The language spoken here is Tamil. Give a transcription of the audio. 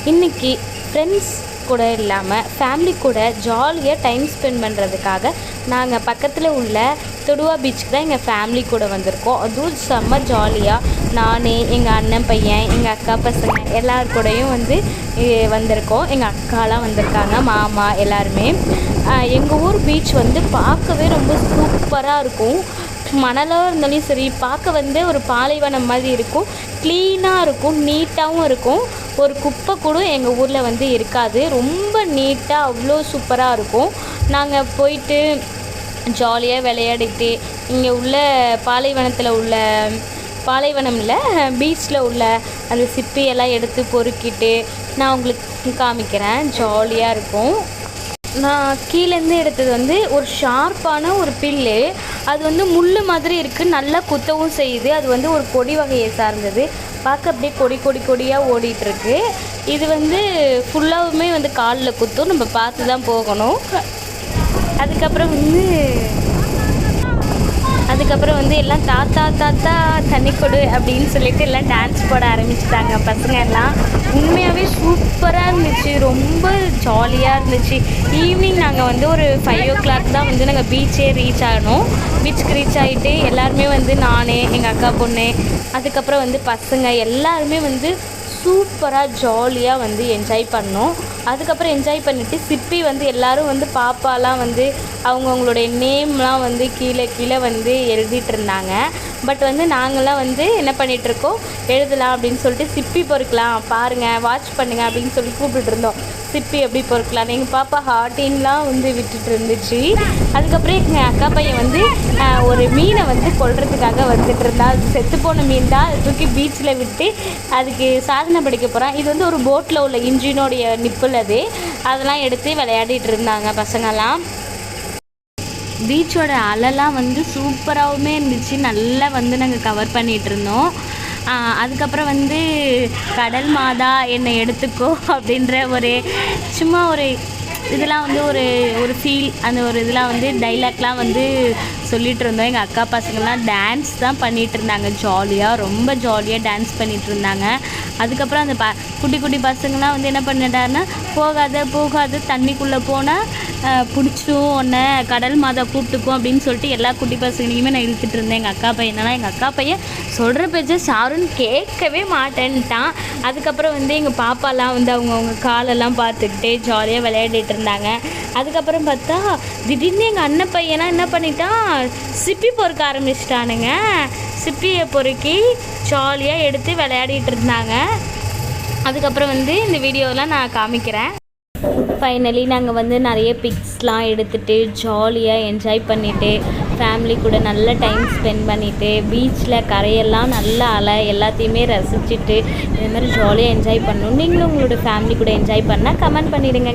இன்றைக்கி ஃப்ரெண்ட்ஸ் கூட இல்லாமல் ஃபேமிலி கூட ஜாலியாக டைம் ஸ்பெண்ட் பண்ணுறதுக்காக நாங்கள் பக்கத்தில் உள்ள தொடுவா பீச்சுக்கு தான் எங்கள் ஃபேமிலி கூட வந்திருக்கோம். அதுவும் செம்ம ஜாலியாக நான், எங்கள் அண்ணன் பையன், எங்கள் அக்கா பசங்க எல்லார் கூடயும் வந்திருக்கோம். எங்கள் அக்காலாம் வந்திருக்காங்க, மாமா எல்லாருமே. எங்கள் ஊர் பீச் பார்க்கவே ரொம்ப சூப்பராக இருக்கும். மணலாக இருந்தாலும் சரி, பார்க்க ஒரு பாலைவனம் மாதிரி இருக்கும். க்ளீனாக இருக்கும், நீட்டாகவும் இருக்கும். ஒரு குப்பை கூட எங்கள் ஊரில் இருக்காது. ரொம்ப நீட்டாக அவ்வளோ சூப்பராக இருக்கும். நாங்கள் போயிட்டு ஜாலியாக விளையாடிட்டு இங்கே உள்ள பாலைவனமில் பீச்சில் உள்ள அந்த சிப்பியெல்லாம் எடுத்து பொறுக்கிட்டு நான் உங்களுக்கு காமிக்கிறேன். ஜாலியாக இருக்கும். நான் கீழேருந்து எடுத்தது ஒரு ஷார்ப்பான ஒரு பில்லு. அது முள் மாதிரி இருக்குது, நல்லா குத்தவும் செய்யுது. அது ஒரு கொடி வகையை சார்ந்தது. பார்க்க அப்படியே கொடியாக ஓடிட்டுருக்கு. இது ஃபுல்லாகவுமே காலில் குத்தும். நம்ம பார்த்து தான் போகணும். அதுக்கப்புறம் எல்லாம் தாத்தா தண்ணி கொடு அப்படின்னு சொல்லிட்டு எல்லாம் டான்ஸ் போட ஆரம்பிச்சிட்டாங்க பசங்க எல்லாம். உண்மையாகவே சூப்பராக இருந்துச்சு, ரொம்ப ஜாலியாக இருந்துச்சு. ஈவினிங் நாங்கள் ஒரு 5 o'clock தான் நாங்கள் பீச்சுக்கு ரீச் ஆகிட்டு எல்லாருமே நான், எங்கள் அக்கா பொண்ணு, அதுக்கப்புறம் பசங்க எல்லாருமே சூப்பராக ஜாலியாக என்ஜாய் பண்ணோம். அதுக்கப்புறம் என்ஜாய் பண்ணிவிட்டு சிப்பி எல்லோரும் பாப்பாலாம் அவங்கவுங்களுடைய நேம்லாம் கீழே எழுதிட்டு இருந்தாங்க. பட் நாங்கள்லாம் என்ன பண்ணிகிட்ருக்கோம், எழுதலாம் அப்படின்னு சொல்லிட்டு சிப்பி பொறுக்கலாம் பாருங்கள், வாட்ச் பண்ணுங்கள் அப்படின்னு சொல்லி கூப்பிட்டு இருந்தோம். சிப்பி எப்படி பொறுக்கலாம், எங்கள் பாப்பா ஹார்டின்லாம் விட்டுட்டு இருந்துச்சு. அதுக்கப்புறம் எங்கள் அக்கா பையன் ஒரு மீனை கொல்றதுக்காக வந்துட்டு இருந்தா. அது செத்துப்போன மீன் தான், தூக்கி பீச்சில் விட்டு அதுக்கு சாதனை படிக்க போகிறான். இது ஒரு போட்டில் உள்ள இன்ஜினோடைய நிப்பிள். அதெல்லாம் எடுத்து விளையாடிட்டு இருந்தாங்க பசங்கள்லாம். பீச்சோட அலைலாம் சூப்பராகவுமே இருந்துச்சு. நல்லா நாங்கள் கவர் பண்ணிகிட்டு இருந்தோம். அதுக்கப்புறம் கடல் மாதா என்னை எடுத்துக்கோ அப்படின்ற சும்மா இதெல்லாம் ஒரு ஃபீல், அந்த இதெல்லாம் டைலாக்லாம் சொல்லிகிட்டு இருந்தோம். எங்கள் அக்கா பசங்கள்லாம் டான்ஸ் தான் பண்ணிகிட்டு இருந்தாங்க. ரொம்ப ஜாலியாக டான்ஸ் பண்ணிகிட்டு இருந்தாங்க. அதுக்கப்புறம் அந்த குட்டி பசங்கள்லாம் என்ன பண்ணிட்டாருன்னா, போகாத தண்ணிக்குள்ளே போனால் பிடிச்சிடும் உன்னை, கடல் மாதா கூப்பிட்டுக்கும் அப்படின்னு சொல்லிட்டு எல்லா குட்டி பசங்களையுமே நான் இழுத்துட்டு இருந்தேன். எங்கள் அக்கா பையன் சொல்கிற பேச்சை ஷாருன்னு கேட்கவே மாட்டேன்ட்டான். அதுக்கப்புறம் எங்கள் பாப்பாலாம் அவங்கவுங்க காலெல்லாம் பார்த்துக்கிட்டே ஜாலியாக விளையாடிட்டு இருந்தாங்க. அதுக்கப்புறம் பார்த்தா திடீர்னு எங்கள் அண்ணன் பையனா என்ன பண்ணிட்டான், சிப்பி பொறுக்க ஆரம்பிச்சிட்டானுங்க. சிப்பியை பொறுக்கி ஜாலியாக எடுத்து விளையாடிட்டு இருந்தாங்க. அதுக்கப்புறம் இந்த வீடியோலாம் நான் காமிக்கிறேன். ஃபைனலி நாங்கள் நிறைய பிக்ஸ்லாம் எடுத்துகிட்டு ஜாலியாக என்ஜாய் பண்ணிவிட்டு ஃபேமிலி கூட நல்ல டைம் ஸ்பெண்ட் பண்ணிவிட்டு பீச்சில் கரையெல்லாம் நல்ல அலை எல்லாத்தையுமே ரசிச்சுட்டு இது மாதிரி ஜாலியாக என்ஜாய் பண்ணணும். நீங்களும் உங்களோட ஃபேமிலி கூட என்ஜாய் பண்ணால் கமெண்ட் பண்ணிவிடுங்க.